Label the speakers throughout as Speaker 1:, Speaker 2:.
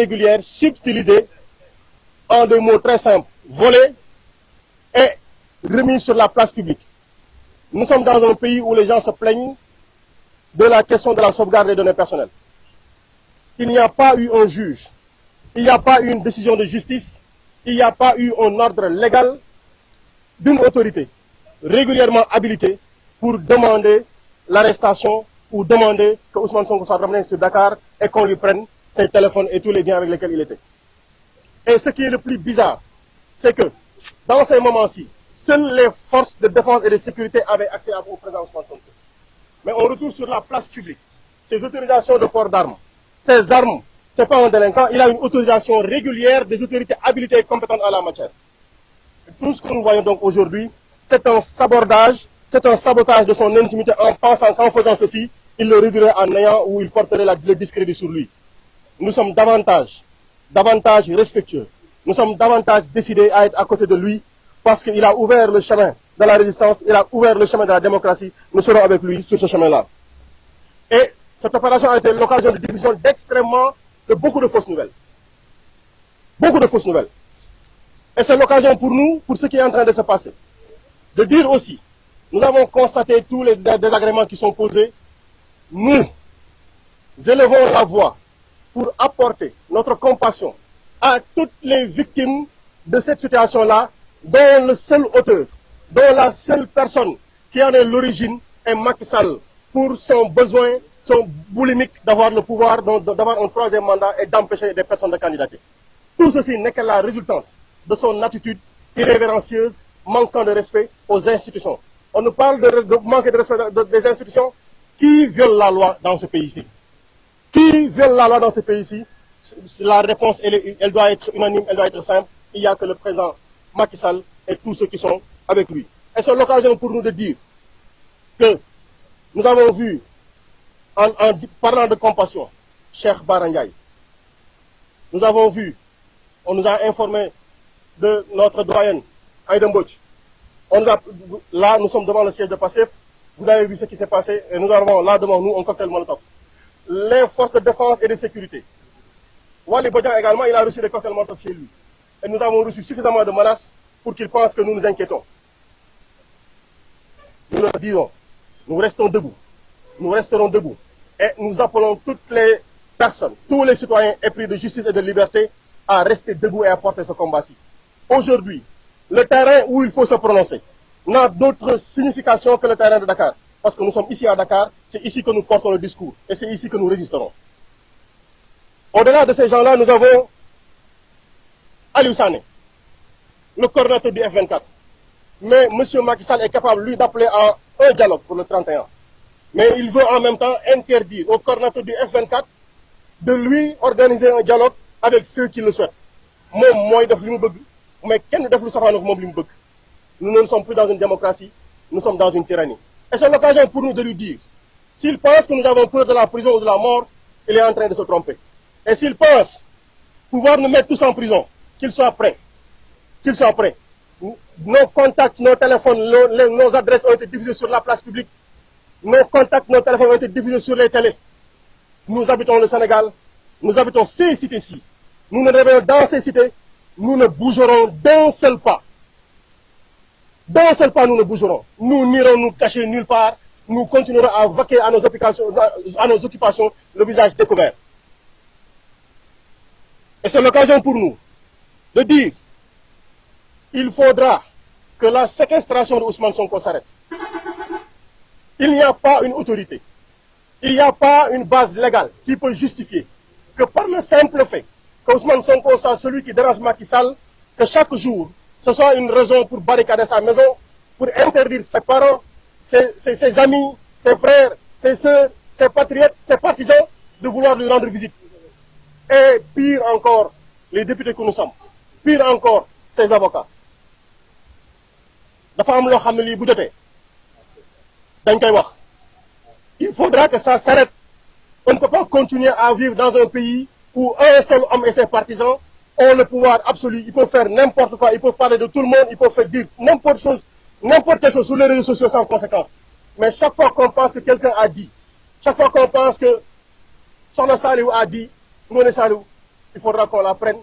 Speaker 1: régulière, subtilisée, en des mots très simples, volée et remise sur la place publique. Nous sommes dans un pays où les gens se plaignent de la question de la sauvegarde des données personnelles. Il n'y a pas eu un juge, il n'y a pas eu une décision de justice, il n'y a pas eu un ordre légal d'une autorité régulièrement habilitée pour demander l'arrestation ou demander que Ousmane Sonko soit ramené sur Dakar et qu'on lui prenne ses téléphones et tous les biens avec lesquels il était. Et ce qui est le plus bizarre, c'est que dans ces moments-ci, seules les forces de défense et de sécurité avaient accès au président Ousmane Sonko. Mais on retourne sur la place publique, ses autorisations de port d'armes, ses armes, ce n'est pas un délinquant, il a une autorisation régulière des autorités habilitées et compétentes en la matière. Et tout ce que nous voyons donc aujourd'hui, c'est un sabordage, c'est un sabotage de son intimité en pensant qu'en faisant ceci, il le réduirait à néant ou il porterait le discrédit sur lui. Nous sommes davantage respectueux, nous sommes davantage décidés à être à côté de lui parce qu'il a ouvert le chemin de la résistance, il a ouvert le chemin de la démocratie, nous serons avec lui sur ce chemin-là. Et cette opération a été l'occasion de diffusion de beaucoup de fausses nouvelles. Beaucoup de fausses nouvelles. Et c'est l'occasion pour nous, pour ce qui est en train de se passer, de dire aussi, nous avons constaté tous les désagréments qui sont posés, nous élevons la voix pour apporter notre compassion à toutes les victimes de cette situation-là, dont le seul auteur, dont la seule personne qui en est l'origine est Macky Sall, pour son besoin, son boulimique d'avoir le pouvoir, d'avoir un troisième mandat et d'empêcher des personnes de candidater. Tout ceci n'est que la résultante de son attitude irrévérencieuse, manquant de respect aux institutions. On nous parle de manquer de respect des institutions. Qui viole la loi dans ce pays-ci? Qui viole la loi dans ce pays-ci? La réponse, elle doit être unanime, elle doit être simple. Il n'y a que le président Macky Sall et tous ceux qui sont avec lui. Et c'est l'occasion pour nous de dire que nous avons vu, en parlant de compassion, Cheikh Bara Ndiaye. Nous avons vu, on nous a informé de notre doyenne, Aïda Mbodj. Là, nous sommes devant le siège de Pastef. Vous avez vu ce qui s'est passé et nous avons là devant nous un cocktail Molotov. Les forces de défense et de sécurité. Wali Bodian également, il a reçu des cocktails Molotov chez lui. Et nous avons reçu suffisamment de menaces pour qu'il pense que nous nous inquiétons. Nous le disons, nous restons debout. Nous resterons debout. Et nous appelons toutes les personnes, tous les citoyens épris de justice et de liberté à rester debout et à porter ce combat-ci. Aujourd'hui, le terrain où il faut se prononcer n'a d'autre signification que le terrain de Dakar. Parce que nous sommes ici à Dakar, c'est ici que nous portons le discours et c'est ici que nous résisterons. Au-delà de ces gens-là, nous avons Aliou Sané, le coordinateur du F24. Mais M. Macky Sall est capable, lui, d'appeler à un dialogue pour le 31. Mais il veut en même temps interdire au coordinateur du F24 de lui organiser un dialogue avec ceux qui le souhaitent. Moi, mais nous ne sommes plus dans une démocratie, nous sommes dans une tyrannie. Et c'est l'occasion pour nous de lui dire, s'il pense que nous avons peur de la prison ou de la mort, il est en train de se tromper. Et s'il pense pouvoir nous mettre tous en prison, qu'il soit prêt. Qu'il soit prêt. Nos contacts, nos téléphones, nos adresses ont été diffusées sur la place publique. Nos contacts, nos téléphones ont été diffusés sur les télés. Nous habitons le Sénégal, nous habitons ces cités-ci. Nous nous réveillons dans ces cités, nous ne bougerons d'un seul pas. D'un seul pas, nous ne bougerons. Nous n'irons nous cacher nulle part. Nous continuerons à vaquer à nos occupations, le visage découvert. Et c'est l'occasion pour nous de dire il faudra que la séquestration de Ousmane Sonko s'arrête. Il n'y a pas une autorité, il n'y a pas une base légale qui peut justifier que par le simple fait que Ousmane Sonko soit celui qui dérange Macky Sall, que chaque jour, ce soit une raison pour barricader sa maison, pour interdire ses parents, ses amis, ses frères, ses sœurs, ses patriotes, ses partisans de vouloir lui rendre visite. Et pire encore, les députés que nous sommes, pire encore, ses avocats. Il faudra que ça s'arrête. On ne peut pas continuer à vivre dans un pays où un seul homme et ses partisans ont le pouvoir absolu. Ils peuvent faire n'importe quoi, ils peuvent parler de tout le monde, ils peuvent faire dire n'importe quelle chose sur les réseaux sociaux sans conséquence. Mais chaque fois qu'on pense que quelqu'un a dit, chaque fois qu'on pense que Sona Salou a dit, Ngone Salou, il faudra qu'on la prenne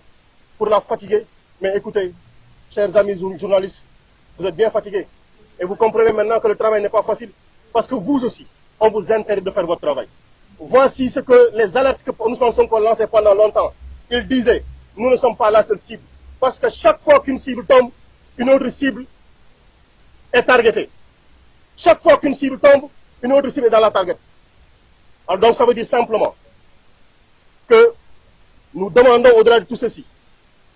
Speaker 1: pour la fatiguer. Mais écoutez, chers amis journalistes, vous êtes bien fatigués. Et vous comprenez maintenant que le travail n'est pas facile. Parce que vous aussi, on vous interdit de faire votre travail. Voici ce que les alertes que nous sommes lancées pendant longtemps. Ils disaient, nous ne sommes pas la seule cible. Parce que chaque fois qu'une cible tombe, une autre cible est targetée. Chaque fois qu'une cible tombe, une autre cible est dans la target. Alors donc ça veut dire simplement que nous demandons au-delà de tout ceci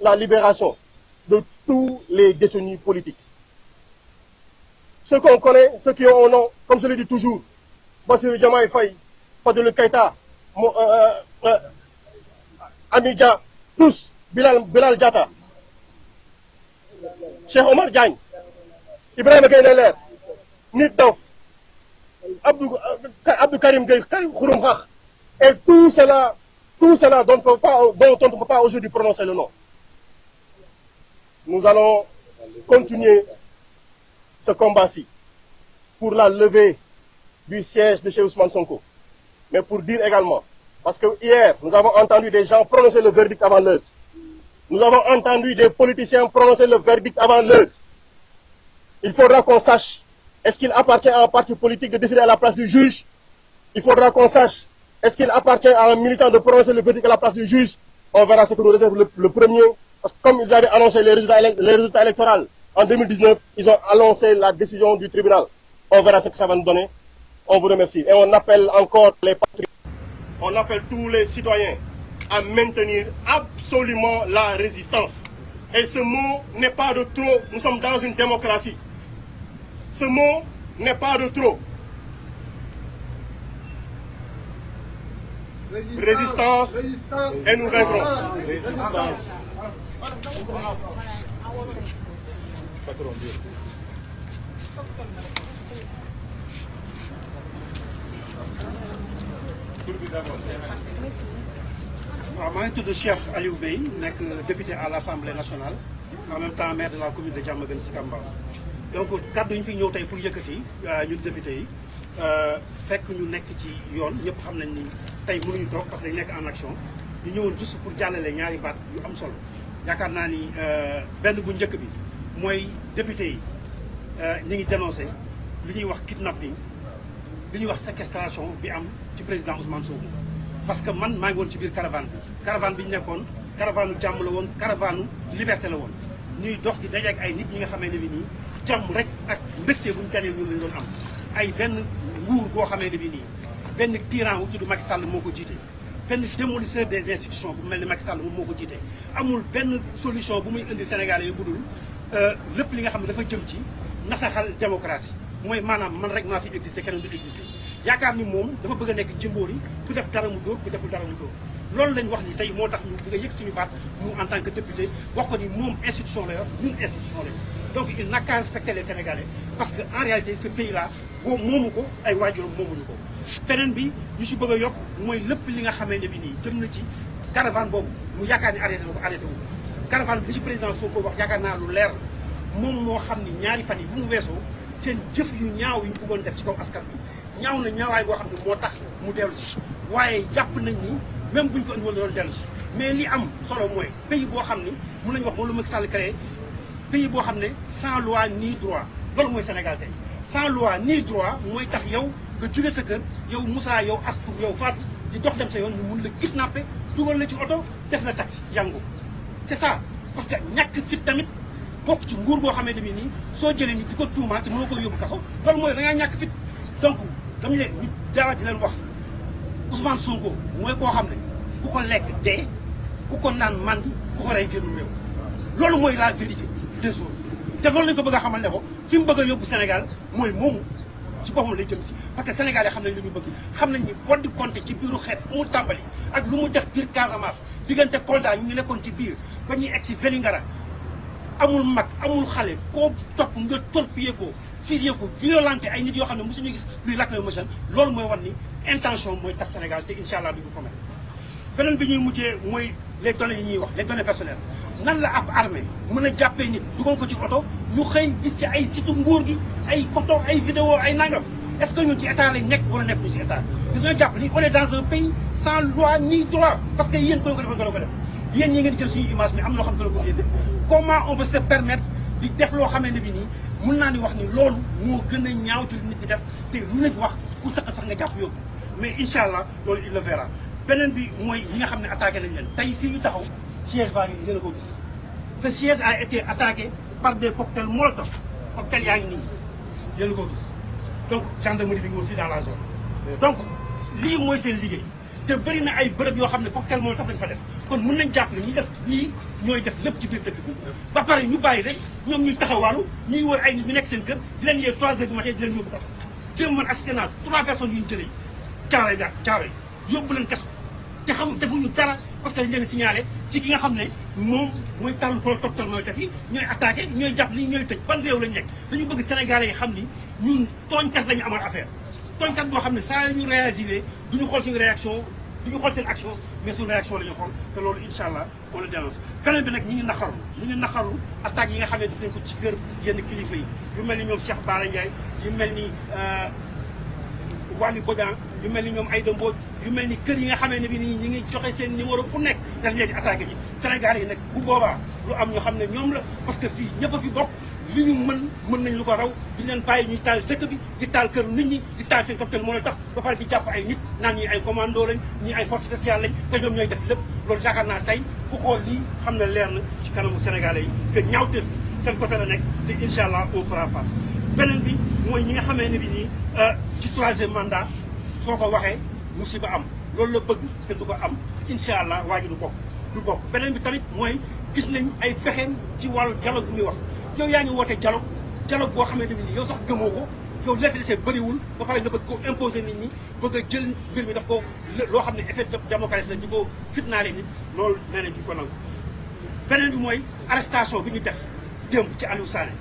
Speaker 1: la libération de tous les détenus politiques. Ceux qu'on connaît, ceux qui ont un nom, comme je le dis toujours, Bassirou Diomaye Faye, Fadilou Keïta, Amidja, tous, Bilal Diatta, Cheikh Omar Diagne, Ibrahima Gueye Nder, Nit Doff, Abdou Karim Gueye, Khouroum Khakh, et tout cela dont on ne peut pas aujourd'hui prononcer le nom. Nous allons continuer ce combat-ci pour la levée du siège de chez Ousmane Sonko. Mais pour dire également, parce que hier, nous avons entendu des gens prononcer le verdict avant l'heure. Nous avons entendu des politiciens prononcer le verdict avant l'heure. Il faudra qu'on sache, est-ce qu'il appartient à un parti politique de décider à la place du juge? Il faudra qu'on sache, est-ce qu'il appartient à un militant de prononcer le verdict à la place du juge? On verra ce que nous réserve le premier. Parce que comme ils avaient annoncé les résultats électoraux en 2019, ils ont annoncé la décision du tribunal. On verra ce que ça va nous donner. On vous remercie. Et on appelle encore les patriotes, on appelle tous les citoyens à maintenir absolument la résistance. Et ce mot n'est pas de trop. Nous sommes dans une démocratie. Ce mot n'est pas de trop. Résistance, et nous vaincrons. Résistance.
Speaker 2: waaw maa ngi tudd Cheikh Aliou Bey nekk député à l'Assemblée nationale en même temps maire de la commune de Diamaguène Sicap Mbao. Donc kàddu yi ñu fi ñëw tey pour yëkkati ñun député yi fekk ñu nekk ci yoon ñëpp xam nañ ni tey mënuñu toog parce que dañ nekk en action ñu ñëwoon juste pour jàllale ñaari baat yu am solo. yaakaar naa ni benn bu njëkk bi mooy député yi ñu ngi dénoncé li ñuy wax kidnapping li ñuy wax séquestration bi am ci président Ousmane Sonko. parce que man maa ngi woon ci biir caravane bi ñu nekkoon caravane jàmm la woon caravane liberté la woon ñuy dox di dajeek ay nit ñi nga xamee ne bi nii jàmm rek ak mbégte bu ñu ganee ñun lañ doon am ay benn nguur goo xamee ne bi nii benn tyran wu tudd Macky Sall moo ko jiite benn démolisseur des institutions bu mel ni Macky Sall moom moo ko jiite amul benn solution bu muy indi Sénégalais yi budul lépp li nga xam ne dafa jëm ci nasaxal démocratie mooy maanaam man rek maa fi existé keneen du existé yaakaar ni moom dafa bëgg a nekk jëmbóor yi ku def dara mu dóor ku deful dara mu dóor loolu lañ wax ni tey moo tax ñu bëgg a yëg suñu baat nous en tant que député wax ko ni moom institution la yor ñun institution la donc il n'a qu'à respecter les Sénégalais parce que en réalité ce pays là moomu ko ay waajuram moomuñu ko beneen bi ñu si bëgg a yokk mooy lépp li nga xamee ne bi nii jëm na ci caravane boobu mu yaakaar ni arrêté na ko arrêté wu caravane bi ci président Sonko wax yaakaar naa lu leer moom moo xam ni ñaari fan yi bu mu weesoo seen jëf yu ñaaw yu ñu bëggoon def ci kaw askan bi ñaaw na ñaawaay boo xam ne moo tax mu dellu si waaye jàpp nañ ni même buñ ko indi woon doon dellu si mais li am solo mooy pays boo xam ni mun nañu wax moom lu Macky Sall créé pays boo xam ne sans loi ni droit loolu mooy Sénégal tey sans loi ni droit mooy tax yow nga jóge sa kër yow Moussa yow Astou yow Fatou di dox dem sa yoon ñu mun la kidnapper dugal la ci oto def la taxi yangu c'est ça parce que ñàkk fit tamit bokk ci nguur goo xamante bi nii soo jëlee ni di ko tuumaat te mënoo koy yóbbu kaso loolu mooy da ngaa ñàkk fit donc dama leen ñu dara di leen wax Ousmane Sonko mooy koo xam ne ku ko lekk dee ku ko naan mandi ku ko rey génn réew loolu mooy la vérité des choses te loolu lañ ko bëgg a xamal ne ko fi mu bëgg a yóbbu Sénégal mooy moomu ci boppam lay jëm si parce que Sénégal yi xam nañ li ñu bëgg xam nañ ni boddi compté ci biiru xeet mu tàmbali ak lu mu def biir Casamance diggante Kolda ñu ngi nekkoon ci biir ba ñuy egg si Vélingara amul mag amul xale koo topp nga torpiller ko fusillé ko violenté ay nit yoo xam ne mosuñu gis luy lacrymogène loolu mooy wan ni intention mooy tas Sénégal te incha allah duñu ko mel beneen bi ñuy mujjee mooy les données yi ñuy wax les données personnelles nan la ab armée mën a jàppee nit dugal ko ci oto ñu xëy gis ci ay site nguur gi ay photo ay vidéo ay nangam est-ce que ñun ci état lañ nekk wala nekk ñu ci état dañoo jàpp ni on est dans un pays sans loi ni droit parce que yéen ko defoon nga ko def yéen ñi ngeen jël suñu image mais am na loo xam ne dana ko génne comment on peut se permettre di def loo xamante ne bi nii mun naa ni wax ni loolu moo gën a ñaaw ci nit ñi def te lu nit wax ku sëq sax nga jàpp yóbbu mais incha allah loolu il le verra beneen bi mooy ñi nga xam ne attaqué nañ leen tey fii ñu taxaw siège baa ngi nii yéen a ko gis ce siège a été attaqué par des cocktails molotov cocktail yaa ngi nii yéen a ko gis donc gendarmerie bi ngi woon fii dans la zone donc lii mooy seen liggéey te bëri na ay bërëb yoo xam ne cocktail molotov lañ fa def kon mën nañ jàpp ne ñi def ñii ñooy def lépp ci biir dëkk bi ba pare ñu bàyyi rek ñoom ñuy taxawaalu ñuy wër ay nit ñu nekk seen kër di leen yee 3 heures du matin di leen yóbbu kaso démb man assisté naa 3 personnes yu ñu jëlee caaroy yóbbu leen kaso te xam defuñu dara parce que dañ leen signalé ci ki nga xam ne moom mooy tàllu ko cocktail molotov yi ñooy attaqué ñooy jàpp li ñooy tëj ban réew lañ nekk dañu bëgg Sénégalais yi xam ni ñun tooñkat lañu amal affaire tooñkat boo xam ne saa ñu réagiré duñu xool suñu réaction duñu xool seen action mais suñu réaction la ñu xool te loolu incha allah on le dénonce beneen bi nag ñi ngi naqarlu attaques yi nga xam ne def nañ ko ci kër yenn kilifa yi yu mel ni ñoom Cheikh Bara Ndiaye yu mel ni Waly Bodian yu mel ni ñoom Aïda Mbodj yu mel ni kër yi nga xamee ne bi nii ñi ngi joxe seen numéro fu nekk dañ leen di attaqué ji Sénégal yi nag bu boobaa lu am ñoo xam ne ñoom la parce que fii ñëpp a fi bokk li ñu mën nañ lu ko raw di leen bàyyi ñuy taal dëkk bi di taal këru nit ñi di taal seen cocktail moo la tax ba pare di jàpp ay nit naan ñi ay commando lañ ñi ay force spéciale lañ te ñoom ñooy def lépp loolu yaakaar naa tey ku xool lii xam ne leer na ci kanamu Sénégalais yi que ñaawteef bi seen côté la nekk te incha allah on fera face beneen bi mooy ñi nga xamee ne bi nii ci 3e mandat soo ko waxee musiba am loolu la bëgg te du ko am incha allah waa ji du bokk beneen bi tamit mooy gis nañ ay pexeem ci wàllu dialogue bi muy wax yow yaa ngi woote dialogue boo xamante ne nii yow sax gëmoo ko yow li fi desee bëriwul ba pare nga bëgg ko imposer nit ñi bëgg a jël mbir mi daf ko loo xam ne effet démocratie la di ko fitnaale nit loolu nee nañ ci ko nangu beneen bi mooy arrestation bi ñu def démb ci Aliou Sané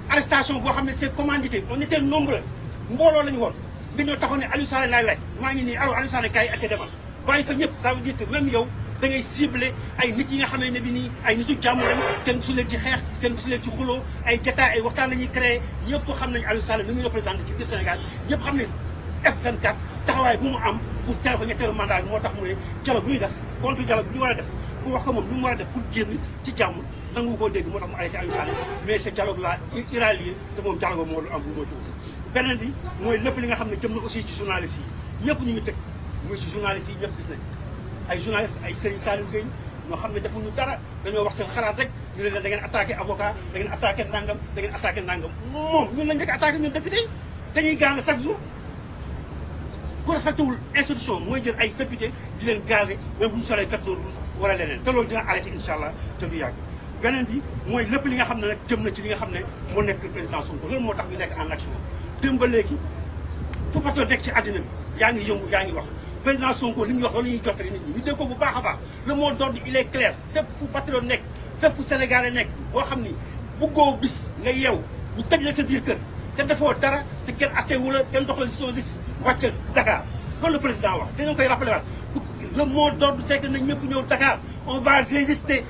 Speaker 2: arrestation boo xam ne c'est commandité on était nombreux mbooloo la ñu woon nga ñëw taxaw ne Aliou Sané laay laaj maa ngi nii alors Aliou Sané kaay acca demal bàyyi fa ñëpp ça veut dire que même yow da ngay ciblé ay nit yi nga xamee ne bi nii ay nitu jàmm lañ kenn su leen ci xeex kenn su leen ci xuloo ay jotaay ay waxtaan la ñuy créé ñëpp xam nañ Aliou Sané ni muy représenté ci biir Sénégal ñëpp xam ne F24 taxawaay bu mu am pour tere ko ñetteelu mandat bi moo tax mu ne dialogue bu ñuy def contre dialogue bi ñu war a def pour wax ko moom lu mu war a def pour génn ci jàmm nangu koo dégg moo tax mu arrêté Aliou Sané mais ce dialogue là ira lieu te moom dialogue moo lu am bu moo jóg beneen bi mooy lépp li nga xam ne jëm na aussi ci journalistes yi ñëpp ñu ngi tëj muy ci journalistes yi ñëpp gis nañ ay journalistes ay Serigne Saliou Gueye ñoo xam ne defuñu dara dañoo wax seen xalaat rek ñu ne leen da ngeen attaqué avocat da ngeen attaqué nangam da ngeen attaqué nangam moom ñun lañ njëkk attaqué ñun député dañuy gàng chaque jour ku respecté wul institution mooy jël ay député di leen gazé même bu ñu solee vert rouge wala leneen te loolu dina arrêté incha allah te du yàgg beneen bi mooy lépp li nga xam ne nag jëm na ci li nga xam ne moo nekk président Sonko loolu moo tax ñu nekk en action démb ba léegi fu pato nekk ci àddina bi yaa ngi yëngu yaa ngi wax président Sonko li ñuy wax loolu ñuy jottali nit ñi ñu dégg ko bu baax a baax le mot d'ordre il est clair fépp fu patriote nekk fépp fu Sénégalais nekk boo xam ni bëggoo bis nga yeew ñu tëj la sa biir kër te defoo dara te kenn atte wu la kenn dox la si justice wàccal Dakar loolu le président wax dañu koy rappelé waat le mot d'ordre c'est que nañ ñëpp ñëw Dakar on va résister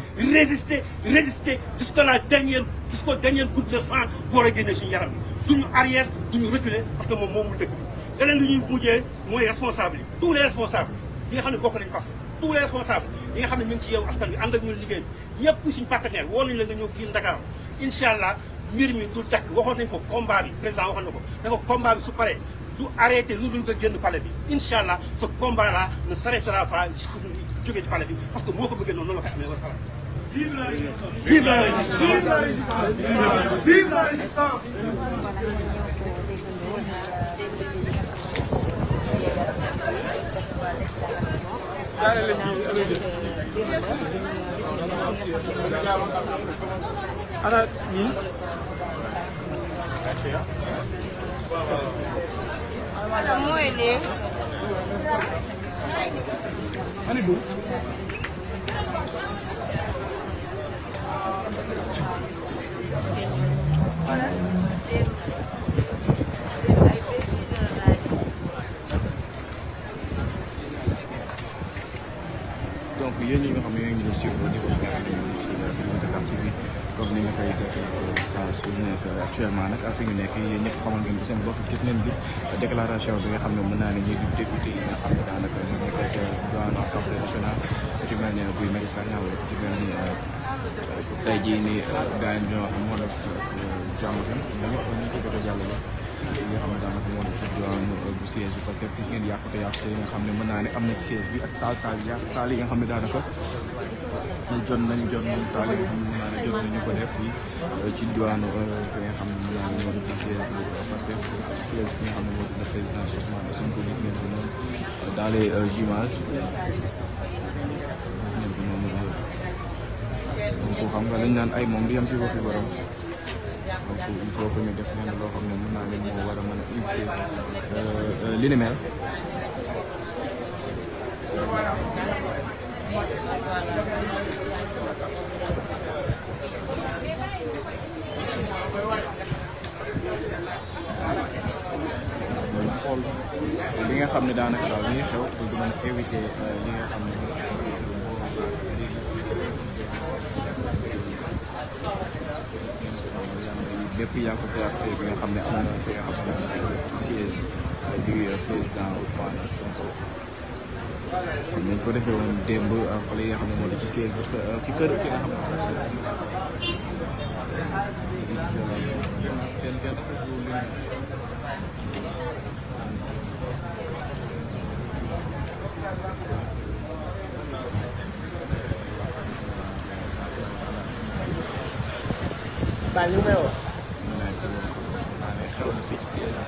Speaker 2: jusqu'au dernier goutte de sang boo a génnee suñu yaram bi duñu arrière duñu reculer parce que moom moomul dëkk bi leneen lu ñuy mujjee mooy responsable yi tous les responsables yi nga xam ne bokk nañu parce que tous les responsables yi nga xam ne ñu ngi ci yow askan bi ànd ak ñun liggéey bi ñëpp suñu partenaire woo nañu la nga ñëw fii Dakar incha allah mbir mi du dakk waxoon nañ ko combat bi président waxoon na ko da ko combat bi su paree du arrêté lu dul nga génn palais bi incha allah ce combat là ne s'arrêtera pas jusqu'au jógee ci palais bi parce que moo ko bëggee noonu la ko amee wa salaam. Vive la résistance! Vive la résistance! Vive la résistance! Vive la résistance!
Speaker 3: ana ñii
Speaker 4: mooy lii
Speaker 3: ani du donc yéen ñi nga xam ne yooyu ñu doon suivre au niveau ci Dakar TV comme ni nga koy defee saa su nekk actuellement nag fi ñu nekk yéen ñëpp xamal ngeen ko seen bopp gis ngeen gis déclaration bi nga xam ne mën naa ne ñuy député yi nga xam ne daanaka ñu nekk ca dans l'Assemblée nationale ci mel ne Guy Marius Sagna wala ku ci mel ni tey jii nii gars yi ñoo xam moo nekk jàmm kan ñoom ñëpp ñu ngi ci jot a jàllale li nga xam ne daanaka moo nekk ci diwaanu bu siège bi parce que gis ngeen yàqute yi nga xam ne mën naa ne am na ci siège bi ak taal yi nga xam ne daanaka jot nañ taal yi nga xam ne mën naa ne jot nañu ko def fii ci diwaanu fi nga xam ne mën naa ne moo di ci siège bi parce que siège bi nga xam ne moo di le président Ousmane Sonko gis ngeen ko noonu dans les images gis ngeen ko noonu donc xam nga lañ naan ay moom di yam ci boppi borom donc il faut que ñu def leen loo xam ne mën naa leen moo war a mën a éviter li ni mel xool li nga xam ne daanaka daal li xew pour di mën a éviter li nga xam ne bépp yàqute ak bi nga xam ne am na fi nga xam ne siège du président Ousmane Sonko nañ ko defee woon démb fële yi nga xam ne moo di ci siège fi kër ki nga xam ne
Speaker 1: Bali mo yun.
Speaker 3: xew na fii ci siège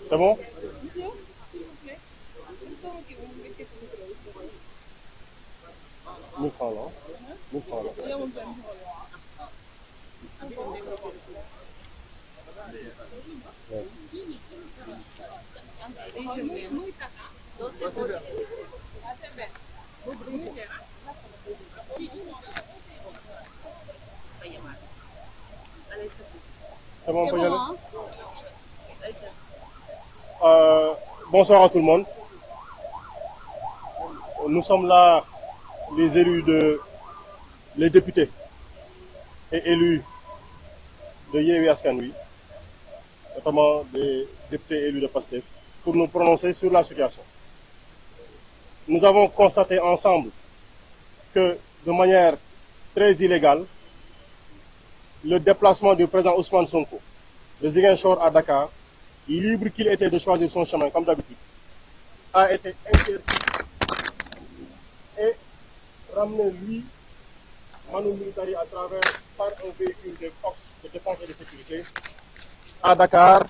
Speaker 1: C'est bon? Mille francs là. 1000 francs là. Ouais. C'est bon, on peut y aller. Bonsoir à tout le monde. Nous sommes là, les élus les députés et élus de Yewwi Askan Wi, notamment des députés élus de PASTEF, pour nous prononcer sur la situation. Nous avons constaté ensemble que, de manière très illégale, le déplacement du président Ousmane Sonko de Ziguinchor à Dakar, libre qu'il était de choisir son chemin comme d'habitude, a été interdit et ramené lui, Manu Militari, à travers par un véhicule de forces de défense et de sécurité à Dakar,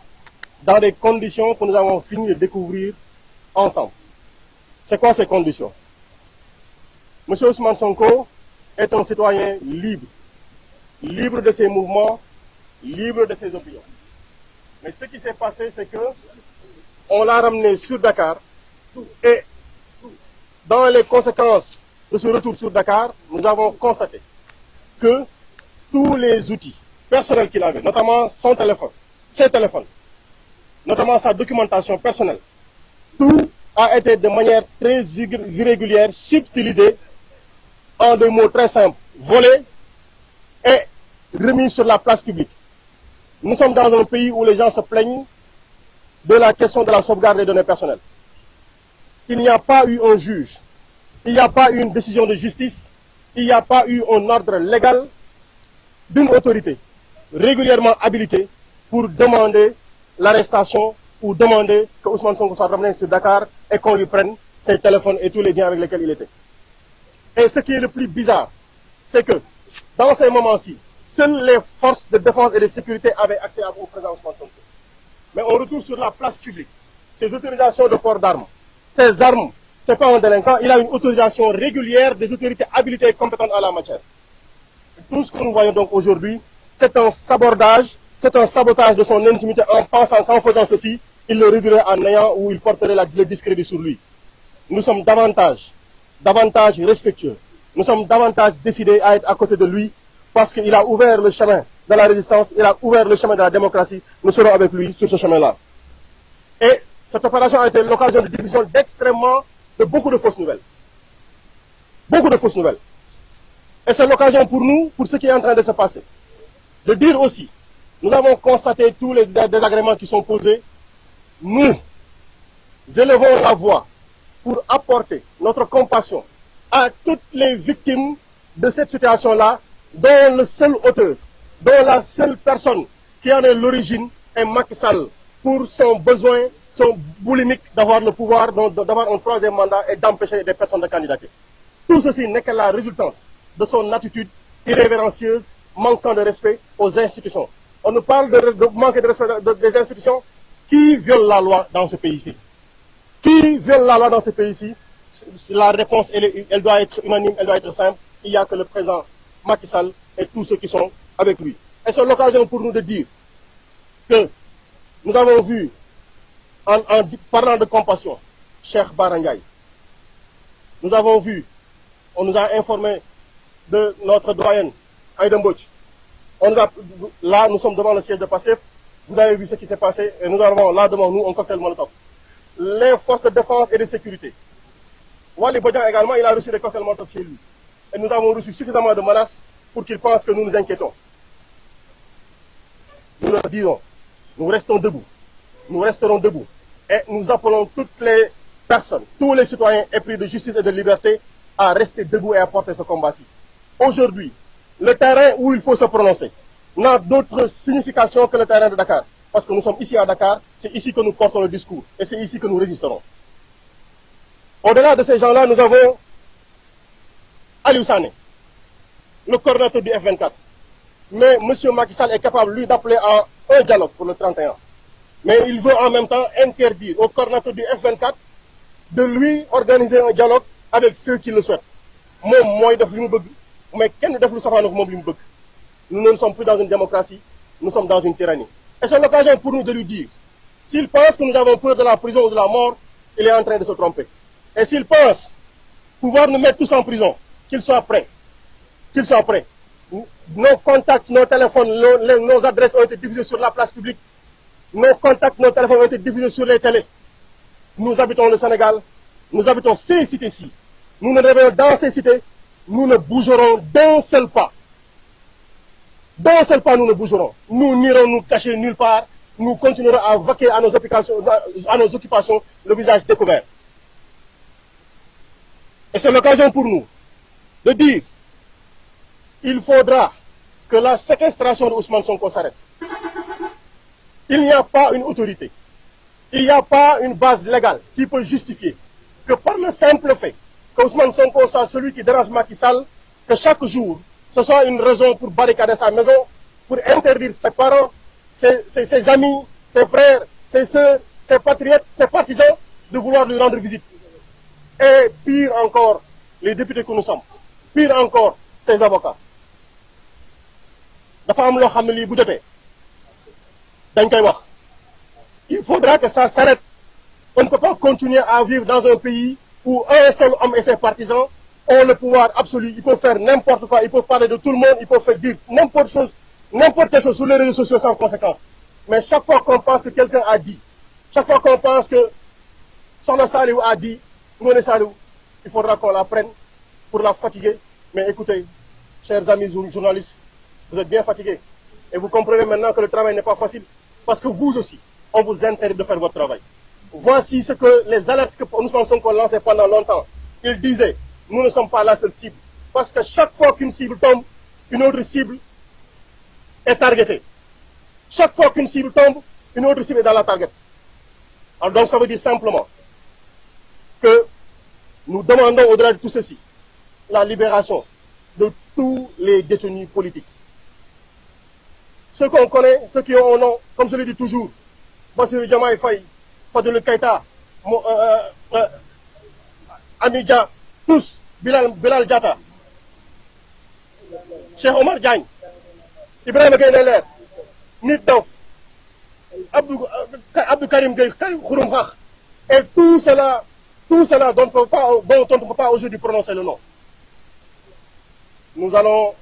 Speaker 1: dans des conditions que nous avons fini de découvrir ensemble. C'est quoi ces conditions? Monsieur Ousmane Sonko est un citoyen libre, libre de ses mouvements, libre de ses opinions. Mais ce qui s'est passé, c'est que on l'a ramené sur Dakar et dans les conséquences de ce retour sur Dakar, nous avons constaté que tous les outils personnels qu'il avait, notamment son téléphone, ses téléphones, notamment sa documentation personnelle, tout a été de manière très irrégulière, subtilisé, en des mots très simples, volé et remis sur la place publique. Nous sommes dans un pays où les gens se plaignent de la question de la sauvegarde des données personnelles. Il n'y a pas eu un juge, il n'y a pas eu une décision de justice, il n'y a pas eu un ordre légal d'une autorité régulièrement habilitée pour demander l'arrestation ou demander que Ousmane Sonko soit ramené sur Dakar et qu'on lui prenne ses téléphones et tous les biens avec lesquels il était. Et ce qui est le plus bizarre, c'est que dans ces moments-ci, seules les forces de défense et de sécurité avaient accès au président Ousmane Sonko. Mais on retourne sur la place publique. Ces autorisations de port d'armes, ces armes, ce n'est pas un délinquant, il a une autorisation régulière des autorités habilitées et compétentes en la matière. Tout ce que nous voyons donc aujourd'hui, c'est un sabordage, c'est un sabotage de son intimité en pensant qu'en faisant ceci, il le réduirait à néant ou il porterait le discrédit sur lui. Nous sommes davantage respectueux. Nous sommes davantage décidés à être à côté de lui parce qu'il a ouvert le chemin de la résistance, il a ouvert le chemin de la démocratie. Nous serons avec lui sur ce chemin-là. Et cette opération a été l'occasion de diffusion de beaucoup de fausses nouvelles. Beaucoup de fausses nouvelles. Et c'est l'occasion pour nous, pour ce qui est en train de se passer, de dire aussi, nous avons constaté tous les désagréments qui sont posés. Nous élevons la voix pour apporter notre compassion à toutes les victimes de cette situation-là, dont le seul auteur, dont la seule personne qui en est l'origine est Macky Sall, pour son besoin, son boulimique d'avoir le pouvoir, d'avoir un troisième mandat et d'empêcher des personnes de candidater. Tout ceci n'est que la résultante de son attitude irrévérencieuse, manquant de respect aux institutions. On nous parle de manquer de respect des institutions. Qui viole la loi dans ce pays-ci? Qui viole la loi dans ce pays-ci? La réponse, elle doit être unanime, elle doit être simple. Il n'y a que le président Macky Sall et tous ceux qui sont avec lui. Et c'est l'occasion pour nous de dire que nous avons vu, en parlant de compassion, Cheikh Bara Ndiaye. Nous avons vu, on nous a informé de notre doyenne, Aïda Mbodj. Là, nous sommes devant le siège de PASTEF. Vous avez vu ce qui s'est passé et nous avons là devant nous un cocktail Molotov. Les forces de défense et de sécurité. Wali Bodian également, il a reçu des cocktails Molotov chez lui. Et nous avons reçu suffisamment de menaces pour qu'il pense que nous nous inquiétons. Nous leur dirons, nous restons debout. Nous resterons debout. Et nous appelons toutes les personnes, tous les citoyens épris de justice et de liberté à rester debout et à porter ce combat-ci. Aujourd'hui, le terrain où il faut se prononcer n'a d'autre signification que le terrain de Dakar. Parce que nous sommes ici à Dakar, c'est ici que nous portons le discours et c'est ici que nous résisterons. Au-delà de ces gens-là, nous avons Aliou Sané, le coordinateur du F24. Mais M. Macky Sall est capable, lui, d'appeler à un dialogue pour le 31. Mais il veut en même temps interdire au coordinateur du F24 de lui organiser un dialogue avec ceux qui le souhaitent. Moi, mais quel nous ne sommes plus dans une démocratie, nous sommes dans une tyrannie. Et c'est l'occasion pour nous de lui dire, S'il pense que nous avons peur de la prison ou de la mort, il est en train de se tromper. Et s'il pense pouvoir nous mettre tous en prison, qu'il soit prêt. Qu'il soit prêt. Nos contacts, nos téléphones, nos adresses ont été diffusées sur la place publique. Nos contacts, nos téléphones ont été diffusés sur les télés. Nous habitons le Sénégal. Nous habitons ces cités-ci. Nous nous réveillons dans ces cités. Nous ne bougerons d'un seul pas. D'un seul pas, nous ne bougerons. Nous n'irons nous cacher nulle part. Nous continuerons à vaquer à nos occupations, le visage découvert. Et c'est l'occasion pour nous de dire il faudra que la séquestration de Ousmane Sonko s'arrête. Il n'y a pas une autorité, il n'y a pas une base légale qui peut justifier que par le simple fait que Ousmane Sonko soit celui qui dérange Macky Sall, que chaque jour, ce soit une raison pour barricader sa maison, pour interdire ses parents, ses amis, ses frères, ses sœurs, ses patriotes, ses partisans de vouloir lui rendre visite. Et pire encore, les députés que nous sommes, pire encore, ses avocats. Il faudra que ça s'arrête. On ne peut pas continuer à vivre dans un pays où un seul homme et ses partisans ont le pouvoir absolu. Il peut faire n'importe quoi, il peut parler de tout le monde, il peut faire dire n'importe quelle chose sur les réseaux sociaux sans conséquence. Mais chaque fois qu'on pense que quelqu'un a dit, chaque fois qu'on pense que Sohna Saliou a dit, Ngoné Saliou, il faudra qu'on la prenne pour la fatiguer. Mais écoutez, chers amis journalistes, vous êtes bien fatigués. Et vous comprenez maintenant que le travail n'est pas facile. Parce que vous aussi, on vous interdit de faire votre travail. Voici ce que les alertes que nous avons lancées pendant longtemps. Ils disaient, nous ne sommes pas la seule cible. Parce que chaque fois qu'une cible tombe, une autre cible est targetée. Chaque fois qu'une cible tombe, une autre cible est dans la target. Alors donc ça veut dire simplement que nous demandons au-delà de tout ceci, la libération de tous les détenus politiques. Ceux qu'on connaît, ceux qui ont un nom, comme je le dis toujours, Bassirou Diomaye Faye, Fadilou Keïta, Amidja, tous, Bilal Diatta, Cheikh Omar Diagne, Ibrahima Gueye Nder, Nit Dof, Abdou Karim Gueye, Khouroum Khakh, et tout cela dont on ne peut pas aujourd'hui prononcer le nom. Nous allons